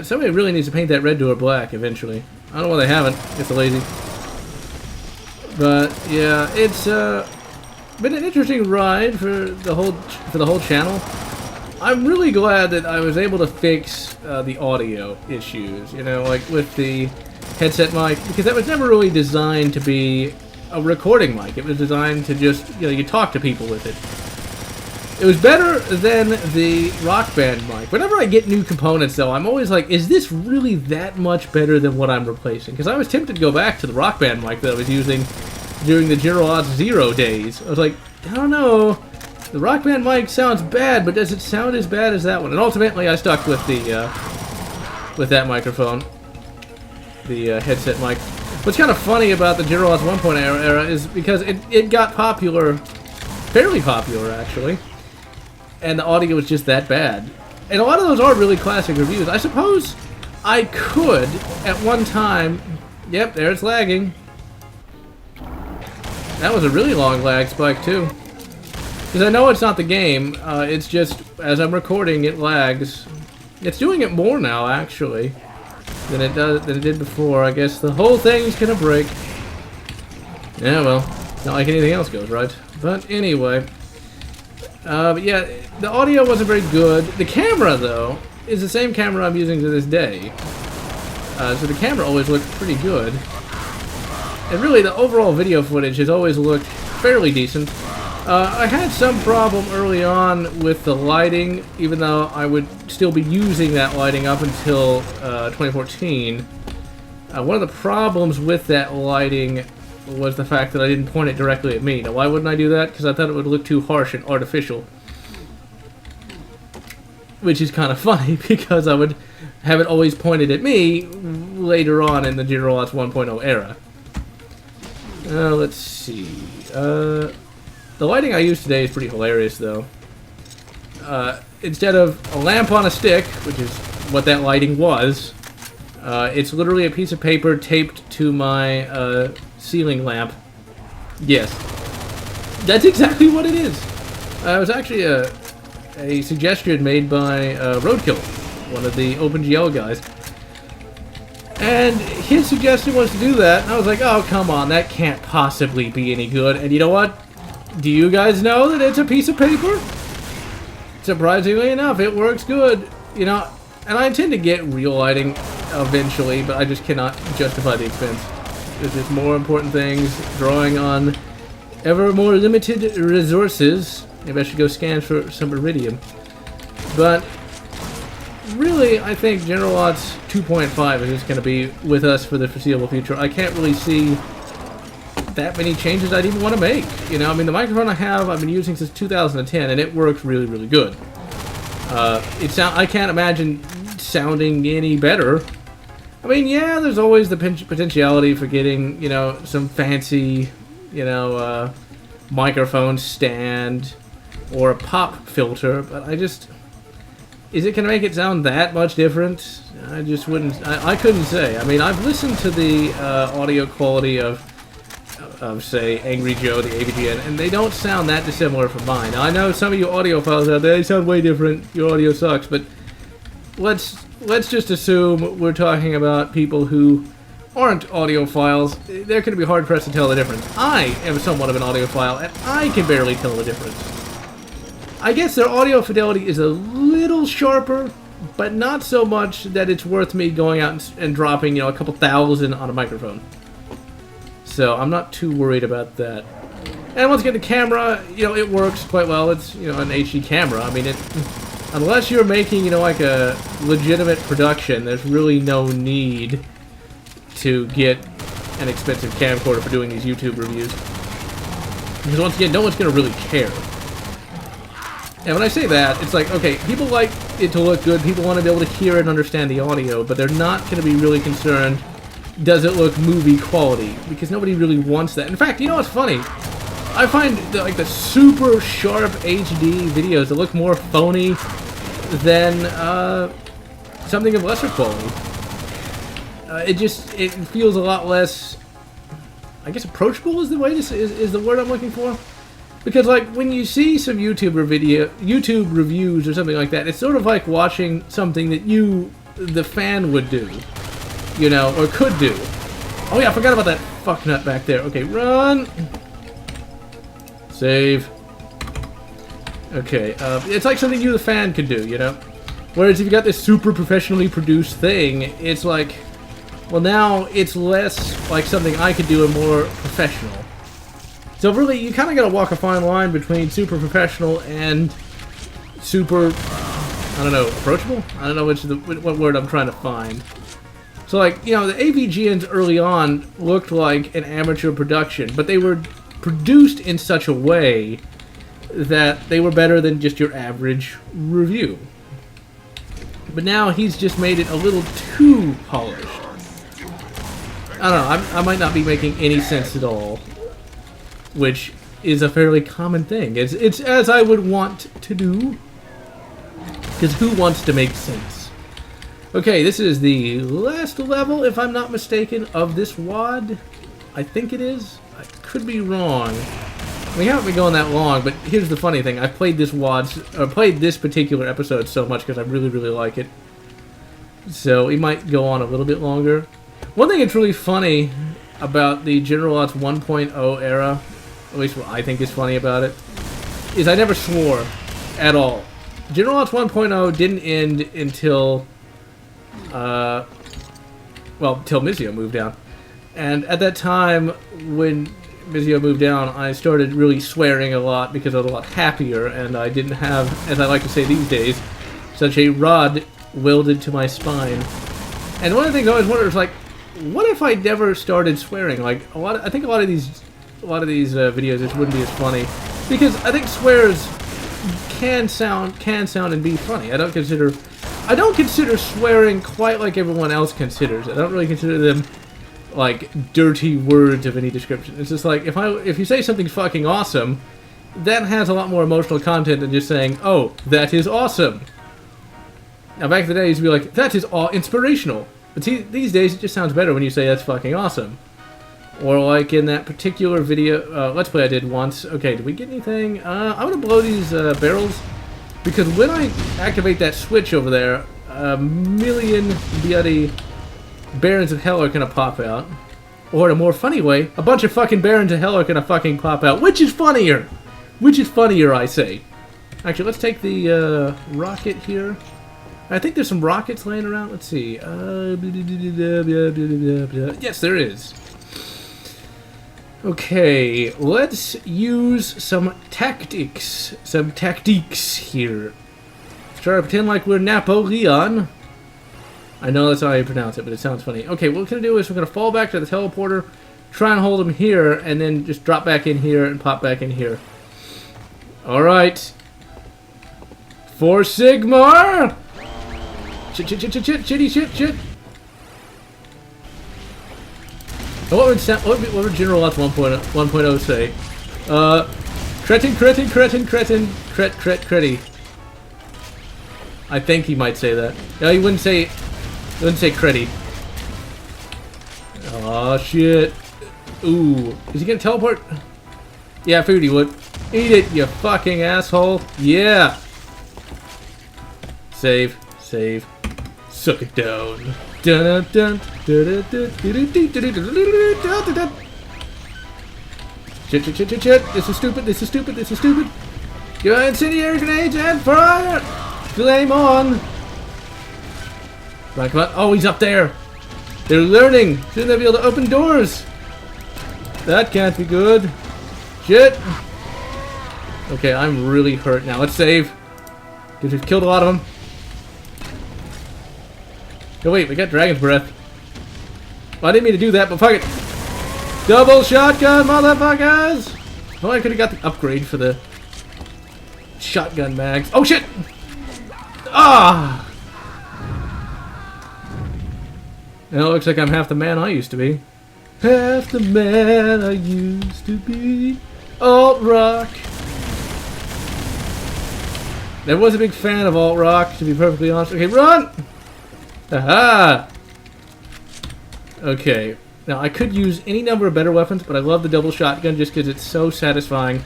Somebody really needs to paint that red door black eventually. I don't know why they haven't, it's lazy. But yeah, it's been an interesting ride for the whole channel. I'm really glad that I was able to fix the audio issues, you know, like with the headset mic, because that was never really designed to be a recording mic. It was designed to just, you know, you talk to people with it. It was better than the Rock Band mic. Whenever I get new components, though, I'm always like, is this really that much better than what I'm replacing? Because I was tempted to go back to the Rock Band mic that I was using during the GeneralLotz 0 days. I was like, I don't know. The Rock Band mic sounds bad, but does it sound as bad as that one? And ultimately, I stuck with the with that microphone, the headset mic. What's kind of funny about the GeneralLotz 1.0 era is because it got popular, fairly popular actually, and the audio was just that bad. And a lot of those are really classic reviews. I suppose I could at one time. Yep, there it's lagging. That was a really long lag spike too. Because I know it's not the game, it's just, as I'm recording, it lags. It's doing it more now, actually, than it did before. I guess the whole thing's gonna break. Yeah, well, not like anything else goes, right? But anyway. But yeah, the audio wasn't very good. The camera, though, is the same camera I'm using to this day. So the camera always looked pretty good. And really, the overall video footage has always looked fairly decent. I had some problem early on with the lighting, even though I would still be using that lighting up until 2014. One of the problems with that lighting was the fact that I didn't point it directly at me. Now, why wouldn't I do that? Because I thought it would look too harsh and artificial. Which is kind of funny, because I would have it always pointed at me later on in the GeneralLotz 1.0 era. Let's see. The lighting I use today is pretty hilarious, though. Instead of a lamp on a stick, which is what that lighting was, it's literally a piece of paper taped to my ceiling lamp. Yes. That's exactly what it is. It was actually a suggestion made by Roadkill, one of the OpenGL guys. And his suggestion was to do that, and I was like, oh, come on, that can't possibly be any good. And you know what? Do you guys know that it's a piece of paper? Surprisingly enough, it works good. You know, and I intend to get real lighting eventually, but I just cannot justify the expense. There's just more important things, drawing on ever more limited resources. Maybe I should go scan for some iridium. But really, I think GeneralLotz 2.5 is just going to be with us for the foreseeable future. I can't really see that many changes I'd even want to make. You know, I mean, the microphone I've been using since 2010, and it works really, really good. I can't imagine sounding any better. I mean, yeah, there's always the potentiality for getting, you know, some fancy, you know, microphone stand or a pop filter, but is it going to make it sound that much different? I just wouldn't, I couldn't say. I mean, I've listened to the audio quality of, say, Angry Joe, the AVGN, and they don't sound that dissimilar from mine. Now, I know some of you audiophiles out there, they sound way different, your audio sucks, but let's just assume we're talking about people who aren't audiophiles. They're going to be hard-pressed to tell the difference. I am somewhat of an audiophile, and I can barely tell the difference. I guess their audio fidelity is a little sharper, but not so much that it's worth me going out and dropping, you know, a couple thousand on a microphone. So I'm not too worried about that. And once again, the camera, you know, it works quite well. It's, you know, an HD camera. I mean, unless you're making, you know, like a legitimate production, there's really no need to get an expensive camcorder for doing these YouTube reviews. Because once again, no one's going to really care. And when I say that, it's like, okay, people like it to look good, people want to be able to hear and understand the audio, but they're not going to be really concerned, does it look movie quality? Because nobody really wants that. In fact, you know what's funny? I find like the super sharp HD videos that look more phony than something of lesser quality. It feels a lot less, I guess, approachable is the way is the word I'm looking for. Because like when you see some YouTube reviews or something like that, it's sort of like watching something that you, the fan, would do, you know, or could do. Oh yeah, I forgot about that fucknut back there. Okay, run. Save. Okay, it's like something you, the fan, could do, you know? Whereas if you got this super professionally produced thing, it's like, well, now it's less like something I could do and more professional. So really, you kind of got to walk a fine line between super professional and super, I don't know, approachable? I don't know what word I'm trying to find. So like, you know, the AVGNs early on looked like an amateur production, but they were produced in such a way that they were better than just your average review. But now he's just made it a little too polished. I don't know, I might not be making any sense at all, which is a fairly common thing. It's as I would want to do, because who wants to make sense? Okay, this is the last level, if I'm not mistaken, of this WOD. I think it is. I could be wrong. We haven't been going that long, but here's the funny thing. I've played this played this particular episode so much because I really, really like it. So we might go on a little bit longer. One thing that's really funny about the GeneralLotz 1.0 era, at least what I think is funny about it, is I never swore at all. GeneralLotz 1.0 didn't end until, well, till Mizio moved down. And at that time, when Mizio moved down, I started really swearing a lot because I was a lot happier, and I didn't have, as I like to say these days, such a rod welded to my spine. And one of the things I always wondered is like, what if I never started swearing? Like I think a lot of these videos just wouldn't be as funny, because I think swears can sound and be funny. I don't consider swearing quite like everyone else considers it. I don't really consider them like dirty words of any description. It's just like if you say something fucking awesome, that has a lot more emotional content than just saying, "Oh, that is awesome." Now back in the day, it used to be like, "That is inspirational." But see, these days it just sounds better when you say that's fucking awesome. Or like in that particular video, Let's Play I did once. Okay, did we get anything? I'm gonna blow these barrels, because when I activate that switch over there, a million bloody Barons of Hell are gonna pop out. Or in a more funny way, a bunch of fucking Barons of Hell are gonna fucking pop out. Which is funnier? Which is funnier, I say. Actually, let's take the rocket here. I think there's some rockets laying around. Let's see. Yes, there is. Okay, let's use some tactics. Some tactiques here. Let's try to pretend like we're Napoleon. I know that's how you pronounce it, but it sounds funny. Okay, what we're going to do is we're going to fall back to the teleporter, try and hold him here, and then just drop back in here and pop back in here. Alright. For Sigmar! Shit. What would GeneralLotz 1.0 say? Cretin. I think he might say that. No, he wouldn't say Cretty. Aw, shit. Ooh. Is he gonna teleport? Yeah, I figured he would. Eat it, you fucking asshole. Yeah. Save. Suck it down. Dun dun dun dun. Shit. This is stupid. Give me incendiary grenades and fire! Flame on! Come on. Oh, he's up there. They're learning. Shouldn't they be able to open doors? That can't be good. Shit. Okay, I'm really hurt now. Let's save. Because we've killed a lot of them. Oh wait, we got Dragon's Breath. Well, I didn't mean to do that, but fuck it. Double shotgun, motherfuckers! Oh, I could have got the upgrade for the shotgun mags. Oh shit! Ah! Now it looks like I'm half the man I used to be. Half the man I used to be. Alt rock. Never was a big fan of alt rock, to be perfectly honest. Okay, run! Aha! Okay. Now, I could use any number of better weapons, but I love the double shotgun just because it's so satisfying.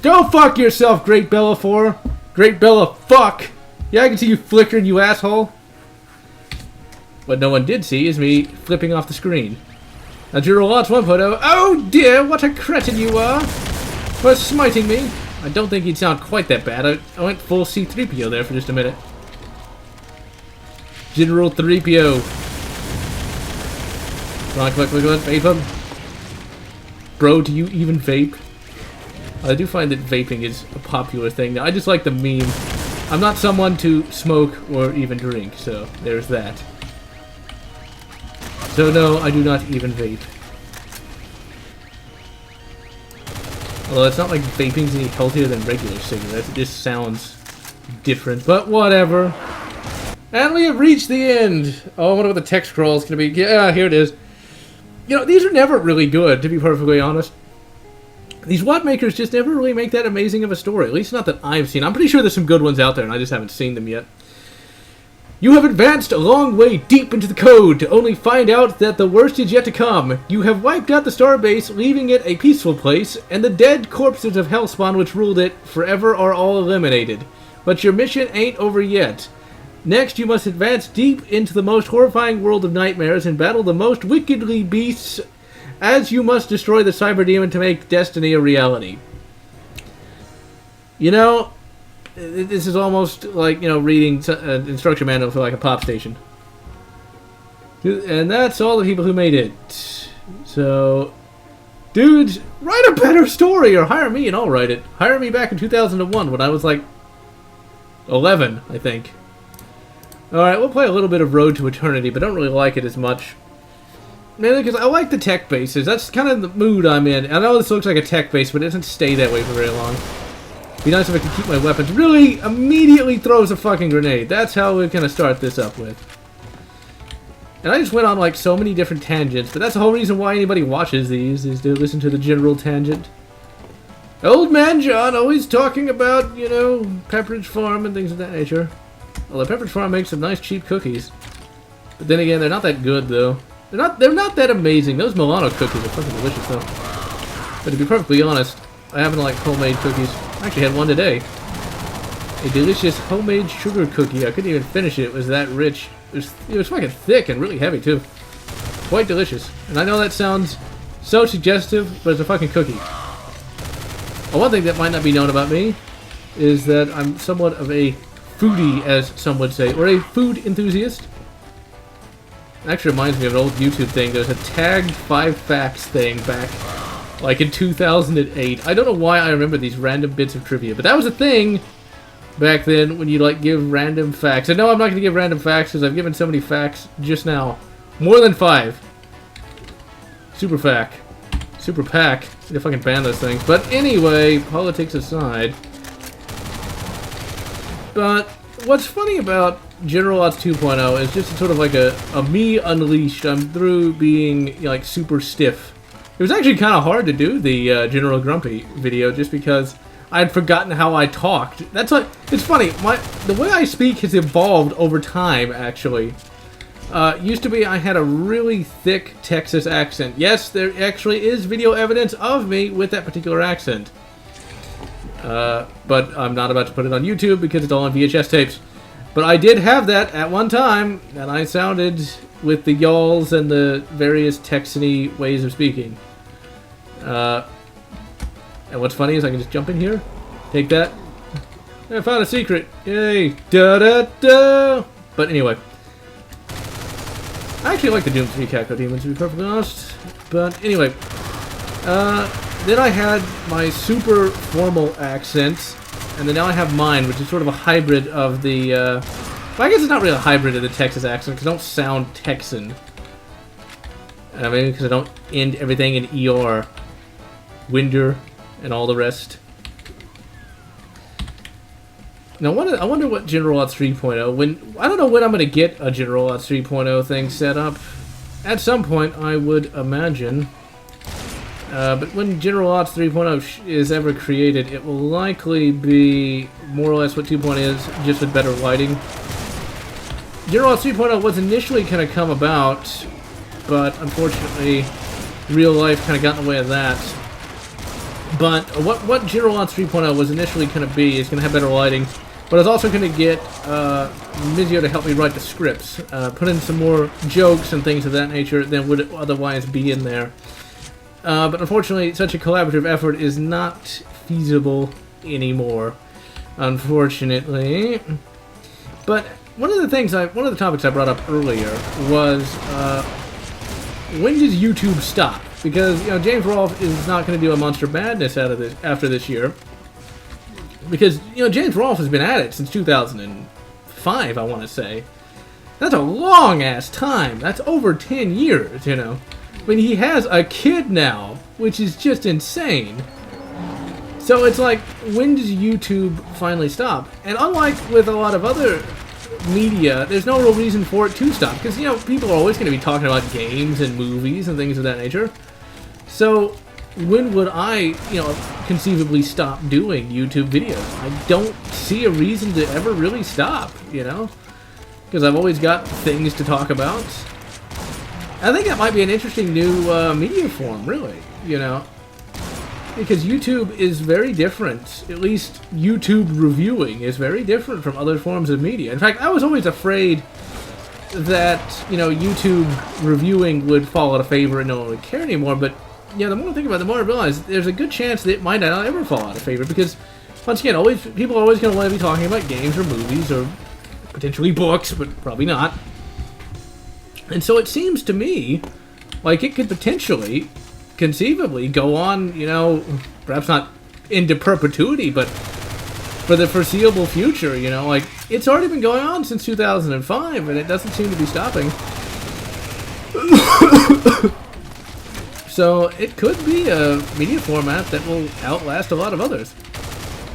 Go fuck yourself, Great Bella 4! Great Bella, fuck! Yeah, I can see you flickering, you asshole! What no one did see is me flipping off the screen. Now, GeneralLotz 1.0. Oh dear, what a cretin you are! For smiting me! I don't think he'd sound quite that bad. I went full C-3PO there for just a minute. General 3PO. Come on, vape him. Bro, do you even vape? I do find that vaping is a popular thing now. I just like the meme. I'm not someone to smoke or even drink, so there's that. So no, I do not even vape. Although it's not like vaping's any healthier than regular cigarettes. It just sounds different, but whatever. And we have reached the end. Oh, I wonder what the text scroll is going to be. Yeah, here it is. You know, these are never really good, to be perfectly honest. These WOT makers just never really make that amazing of a story. At least not that I've seen. I'm pretty sure there's some good ones out there, and I just haven't seen them yet. You have advanced a long way deep into the code to only find out that the worst is yet to come. You have wiped out the starbase, leaving it a peaceful place, and the dead corpses of Hellspawn which ruled it forever are all eliminated. But your mission ain't over yet. Next, you must advance deep into the most horrifying world of nightmares and battle the most wickedly beasts, as you must destroy the cyber demon to make destiny a reality. You know, this is almost like, you know, reading an instruction manual for like a pop station. And that's all the people who made it. So, dudes, write a better story or hire me and I'll write it. Hire me back in 2001 when I was like 11, I think. Alright, we'll play a little bit of Road to Eternity, but I don't really like it as much. Mainly because I like the tech bases. That's kind of the mood I'm in. I know this looks like a tech base, but it doesn't stay that way for very long. Be nice if I could keep my weapons. Really immediately throws a fucking grenade. That's how we're going to start this up with. And I just went on like so many different tangents, but that's the whole reason why anybody watches these, is to listen to the general tangent. Old Man John always talking about, you know, Pepperidge Farm and things of that nature. Although Pepperidge Farm makes some nice cheap cookies. But then again, they're not that good though. They're not that amazing. Those Milano cookies are fucking delicious though. But to be perfectly honest, I happen to like homemade cookies. I actually had one today. A delicious homemade sugar cookie. I couldn't even finish it. It was that rich. It was fucking thick and really heavy, too. Quite delicious. And I know that sounds so suggestive, but it's a fucking cookie. One thing that might not be known about me is that I'm somewhat of a foodie, as some would say, or a food enthusiast. It actually reminds me of an old YouTube thing. There's a tagged 5 facts thing back, like in 2008. I don't know why I remember these random bits of trivia, but that was a thing back then when you like give random facts. And no, I'm not going to give random facts because I've given so many facts just now. More than 5. Super fact. Super pack. Need to fucking ban those things. But anyway, politics aside. But what's funny about GeneralLotz 2.0 is just sort of like a me unleashed. I'm through being like super stiff. It was actually kind of hard to do the General Grumpy video just because I had forgotten how I talked. That's what it's funny. The way I speak has evolved over time. Actually, used to be I had a really thick Texas accent. Yes, there actually is video evidence of me with that particular accent. But I'm not about to put it on YouTube because it's all on VHS tapes. But I did have that at one time, and I sounded with the y'alls and the various Texan-y ways of speaking. And what's funny is I can just jump in here, take that. I found a secret. Yay! Da-da-da! But anyway. I actually like the Doom 3 Cacto Demons, to be perfectly honest. But anyway. Then I had my super formal accent, and then now I have mine, which is sort of a hybrid of the, well, I guess it's not really a hybrid of the Texas accent, because I don't sound Texan. I mean, because I don't end everything in ER. Winder, and all the rest. Now, I wonder what GeneralLotz 3.0, I don't know when I'm going to get a GeneralLotz 3.0 thing set up. At some point, I would imagine. But when GeneralLotz 3.0 is ever created, it will likely be more or less what 2.0 is, just with better lighting. GeneralLotz 3.0 was initially going to come about, but unfortunately, real life kind of got in the way of that. But what GeneralLotz 3.0 was initially going to be is going to have better lighting, but I was also going to get Mizio to help me write the scripts, put in some more jokes and things of that nature than would otherwise be in there. But unfortunately, such a collaborative effort is not feasible anymore, unfortunately. But one of the topics I brought up earlier was when does YouTube stop? Because James Rolfe is not going to do a Monster Madness after this year, because James Rolfe has been at it since 2005, I want to say. That's a long ass time. That's over 10 years, I mean, he has a kid now, which is just insane. So it's like, when does YouTube finally stop? And unlike with a lot of other media, there's no real reason for it to stop. Because, people are always going to be talking about games and movies and things of that nature. So, when would I, conceivably stop doing YouTube videos? I don't see a reason to ever really stop, Because I've always got things to talk about. I think that might be an interesting new media form, really, Because YouTube is very different. At least YouTube reviewing is very different from other forms of media. In fact, I was always afraid that, YouTube reviewing would fall out of favor and no one would care anymore. But, the more I think about it, the more I realize there's a good chance that it might not ever fall out of favor. Because, once again, people are always going to want to be talking about games or movies or potentially books, but probably not. And so it seems to me like it could potentially, conceivably, go on, perhaps not into perpetuity, but for the foreseeable future, like, it's already been going on since 2005, and it doesn't seem to be stopping. So it could be a media format that will outlast a lot of others,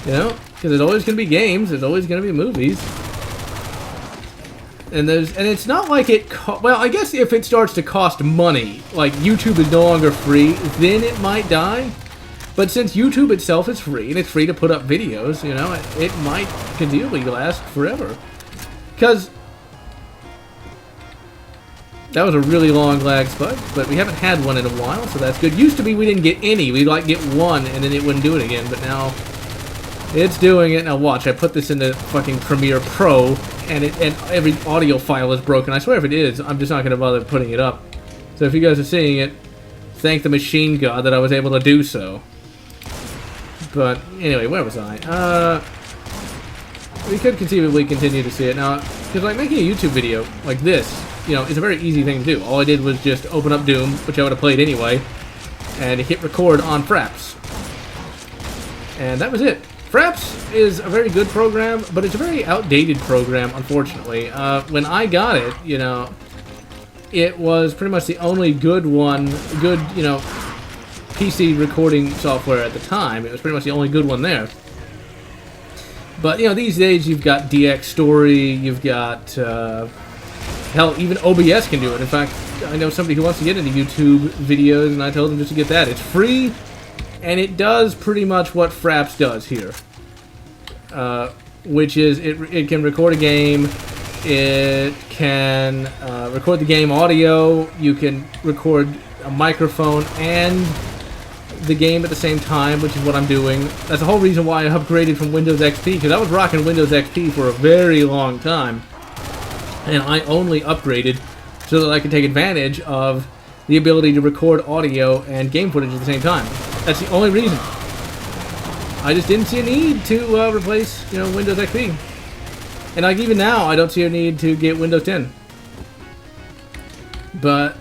because there's always going to be games, there's always going to be movies. And it's not like well, I guess if it starts to cost money, like YouTube is no longer free, then it might die. But since YouTube itself is free, and it's free to put up videos, it might conceivably last forever. Because that was a really long lag spike, but we haven't had one in a while, so that's good. Used to be we didn't get any. We'd get one, and then it wouldn't do it again, but now It's doing it. Now watch, I put this into fucking Premiere Pro, and every audio file is broken. I swear if it is, I'm just not going to bother putting it up. So if you guys are seeing it, thank the machine god that I was able to do so. But anyway, where was I? We could conceivably continue to see it. Now, because like making a YouTube video like this, you know, is a very easy thing to do. All I did was just open up Doom, which I would have played anyway, and hit record on Fraps. And that was it. Fraps is a very good program, but it's a very outdated program, unfortunately. When I got it, you know, it was pretty much the only good one, you know, PC recording software at the time. It was pretty much the only good one there. But, you know, these days you've got DX Story, you've got, hell, even OBS can do it. In fact, I know somebody who wants to get into YouTube videos, and I told them just to get that. It's free. And it does pretty much what Fraps does here, which is it can record a game, it can record the game audio, you can record a microphone and the game at the same time, which is what I'm doing. That's the whole reason why I upgraded from Windows XP, because I was rocking Windows XP for a very long time, and I only upgraded so that I could take advantage of the ability to record audio and game footage at the same time. That's the only reason. I just didn't see a need to replace, you know, Windows XP. And like even now, I don't see a need to get Windows 10. But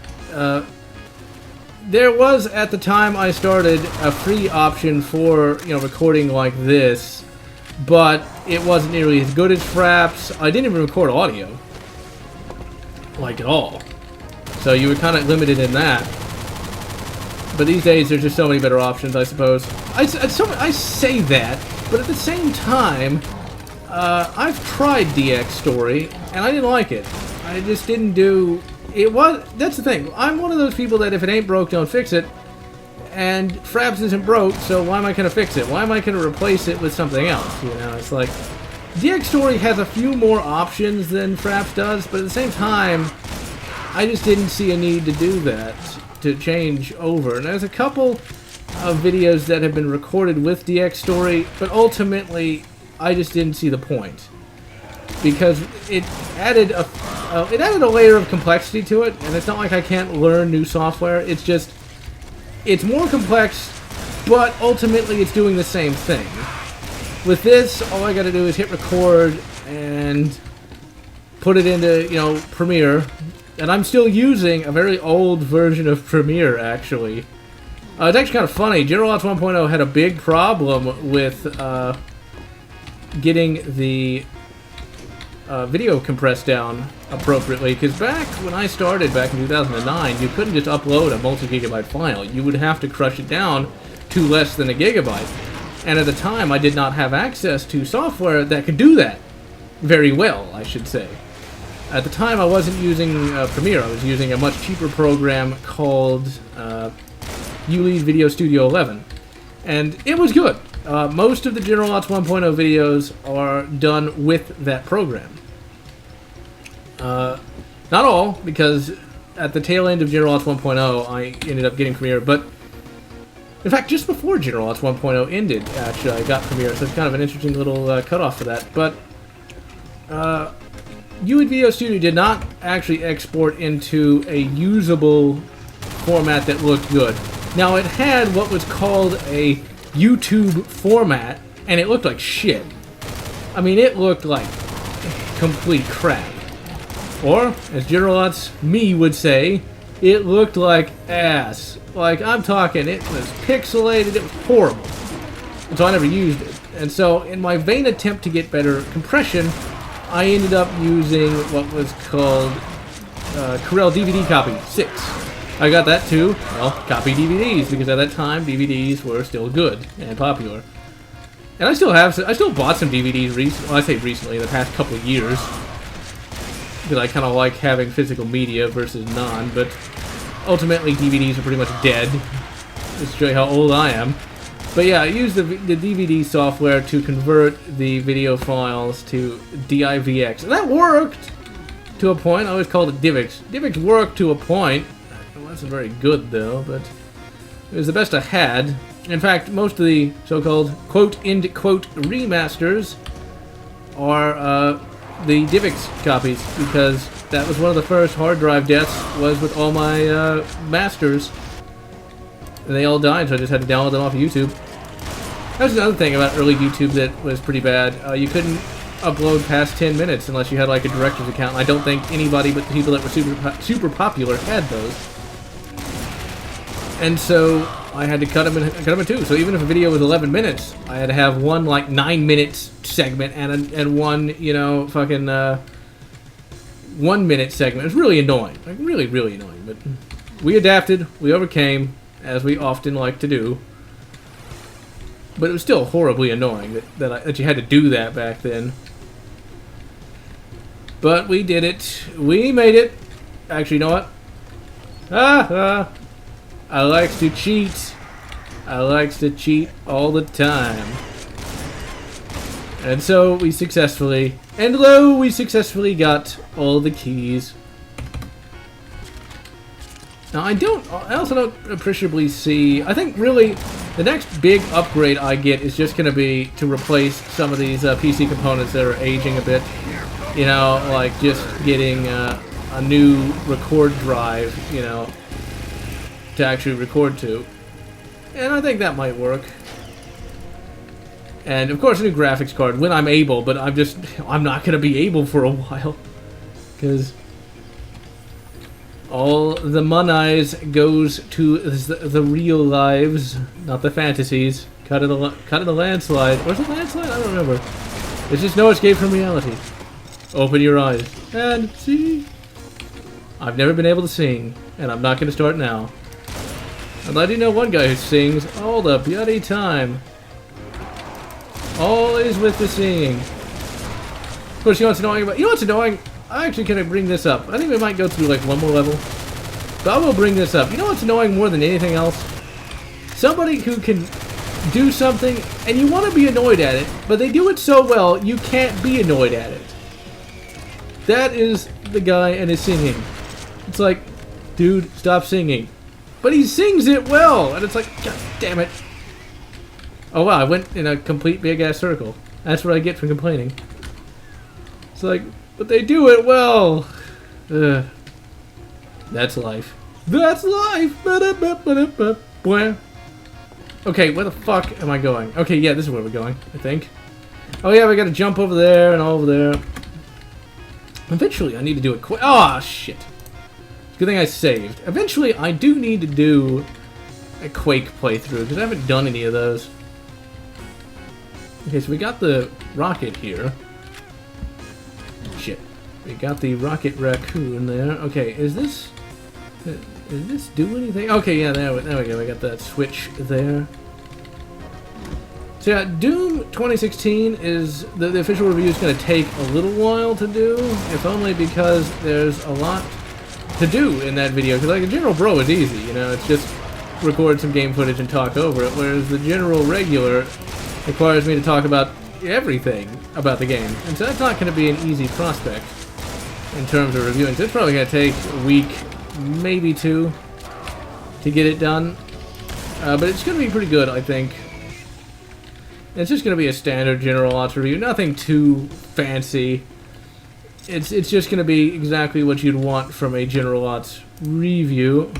there was, at the time I started, a free option for, you know, recording like this, but it wasn't nearly as good as Fraps. I didn't even record audio, like at all. So you were kind of limited in that. But these days, there's just so many better options, I suppose. I say that, but at the same time, I've tried DX Story, and I didn't like it. I just didn't do... That's the thing. I'm one of those people that if it ain't broke, don't fix it. And Fraps isn't broke, so why am I going to fix it? Why am I going to replace it with something else? You know, it's like... DX Story has a few more options than Fraps does, but at the same time, I just didn't see a need to do that, to change over. And there's a couple of videos that have been recorded with DX Story, but ultimately, I just didn't see the point. Because it added a layer of complexity to it, and it's not like I can't learn new software, it's just, it's more complex, but ultimately it's doing the same thing. With this, all I gotta do is hit record and put it into, you know, Premiere. And I'm still using a very old version of Premiere, actually. It's actually kind of funny. GeneralLotz 1.0 had a big problem with getting the video compressed down appropriately. Because back when I started, back in 2009, you couldn't just upload a multi-gigabyte file. You would have to crush it down to less than a gigabyte. And at the time, I did not have access to software that could do that very well, I should say. At the time, I wasn't using Premiere. I was using a much cheaper program called ULEAD Video Studio 11. And it was good. Most of the GeneralLotz 1.0 videos are done with that program. Not all, because at the tail end of GeneralLotz 1.0, I ended up getting Premiere, but in fact, just before GeneralLotz 1.0 ended, actually, I got Premiere, so it's kind of an interesting little cutoff for that. But ULEAD Video Studio did not actually export into a usable format that looked good. Now, it had what was called a YouTube format, and it looked like shit. I mean, it looked like complete crap. Or, as GeneralLotz me would say, it looked like ass. Like, I'm talking, it was pixelated, it was horrible. And so I never used it. And so, in my vain attempt to get better compression, I ended up using what was called Corel DVD Copy 6. I got that too, well, copy DVDs, because at that time, DVDs were still good and popular. And I still bought some DVDs recently, well, I say recently, in the past couple of years. Because I kind of like having physical media versus non, but ultimately DVDs are pretty much dead. Just to show you how old I am. But yeah, I used the DVD software to convert the video files to DivX. And that worked to a point. I always called it DivX. DivX worked to a point. It wasn't very good though, but it was the best I had. In fact, most of the so-called quote-end quote remasters are the DivX copies, because that was one of the first hard drive deaths, was with all my masters. And they all died, so I just had to download them off of YouTube. That's another thing about early YouTube that was pretty bad. You couldn't upload past 10 minutes unless you had like a director's account. And I don't think anybody but the people that were super popular had those. And so I had to cut them in two. So even if a video was 11 minutes, I had to have one like 9-minute segment and one, you know, fucking 1-minute segment. It was really annoying, like really annoying. But we adapted, we overcame, as we often like to do. But it was still horribly annoying that you had to do that back then. But we did it. We made it. Actually, you know what? I likes to cheat. I likes to cheat all the time. And so we successfully, we successfully all the keys. Now I also don't appreciably see, I think really the next big upgrade I get is just going to be to replace some of these PC components that are aging a bit. You know, like just getting a new record drive, you know, to actually record to. And I think that might work. And of course a new graphics card when I'm able, but I'm not going to be able for a while. Because all the monies goes to the real lives, not the fantasies. Cut it a landslide. Where's the landslide? I don't remember. There's just no escape from reality. Open your eyes and see. I've never been able to sing, and I'm not going to start now. And I do know one guy who sings all the bloody time. Always with the singing. Of course, you know what's annoying about... You know what's annoying? I actually can bring this up. I think we might go through like one more level. But I will bring this up. You know what's annoying more than anything else? Somebody who can do something and you want to be annoyed at it, but they do it so well you can't be annoyed at it. That is the guy and his singing. It's like, dude, stop singing. But he sings it well, and it's like, God damn it. Oh wow, I went in a complete big-ass circle. That's what I get for complaining. It's like, but they do it well. Ugh. That's life. That's life. Okay, where the fuck am I going? Okay, yeah, this is where we're going, I think. Oh yeah, we gotta jump over there and over there. Eventually, I need to do it quick. Oh, shit. Good thing I saved. Eventually, I do need to do a Quake playthrough, because I haven't done any of those. Okay, so we got the rocket here. Shit. We got the rocket raccoon there. Okay, is this do anything? Okay, yeah, there we go. We got that switch there. So yeah, Doom 2016 is... The official review is going to take a little while to do, if only because there's a lot to do in that video. Because like a General Bro is easy, you know, it's just record some game footage and talk over it, whereas the General Regular requires me to talk about everything about the game. And so that's not going to be an easy prospect in terms of reviewing. So it's probably going to take a week, maybe two, to get it done. But it's going to be pretty good, I think. It's just going to be a standard GeneralLotz review, nothing too fancy. It's just going to be exactly what you'd want from a GeneralLotz review.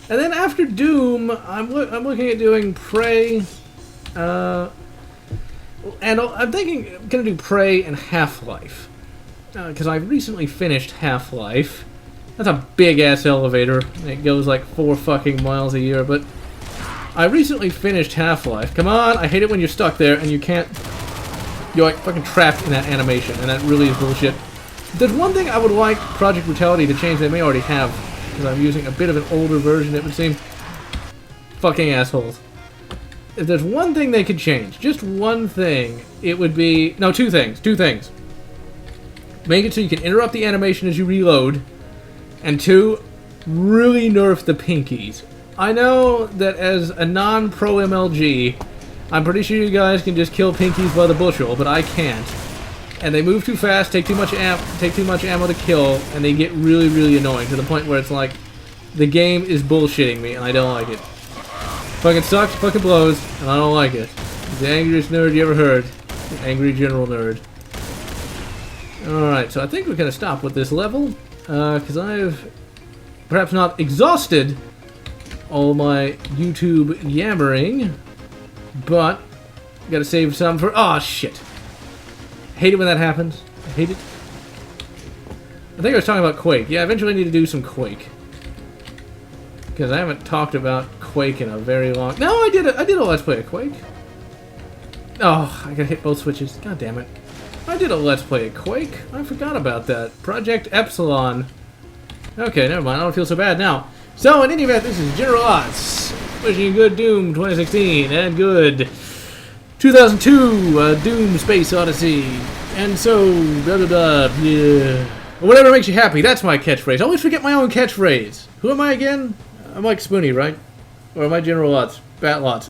And then after Doom, I'm looking at doing Prey, and I'm thinking I'm going to do Prey and Half-Life. Because I recently finished Half-Life. That's a big-ass elevator. It goes like 4 fucking miles a year, but I recently finished Half-Life. Come on, I hate it when you're stuck there and you can't... You're like fucking trapped in that animation, and that really is bullshit. If there's one thing I would like Project Brutality to change, they may already have, because I'm using a bit of an older version, it would seem. Fucking assholes. If there's one thing they could change, just one thing, it would be... No, two things. Make it so you can interrupt the animation as you reload, and 2, really nerf the pinkies. I know that as a non-pro MLG, I'm pretty sure you guys can just kill pinkies by the bushel, but I can't. And they move too fast, take too much ammo to kill, and they get really, really annoying to the point where it's like the game is bullshitting me, and I don't like it. Fucking sucks, fucking blows, and I don't like it. He's the angriest nerd you ever heard. Angry general nerd. Alright, so I think we're gonna stop with this level, because I've perhaps not exhausted all my YouTube yammering, but gotta save some for... Oh, shit. Hate it when that happens. I hate it. I think I was talking about Quake. Yeah, I eventually need to do some Quake. Because I haven't talked about Quake in a very long... No, I did a Let's Play of Quake. Oh, I gotta hit both switches. God damn it. I did a Let's Play of Quake. I forgot about that. Project Epsilon. Okay, never mind. I don't feel so bad now. So, in any event, this is GeneralLotz. Wishing you good Doom 2016 and good 2002 Doom Space Odyssey. And so, blah blah blah, yeah. Whatever makes you happy, that's my catchphrase. I always forget my own catchphrase. Who am I again? I'm like Spoonie, right? Or am I GeneralLotz? Bat Lotz.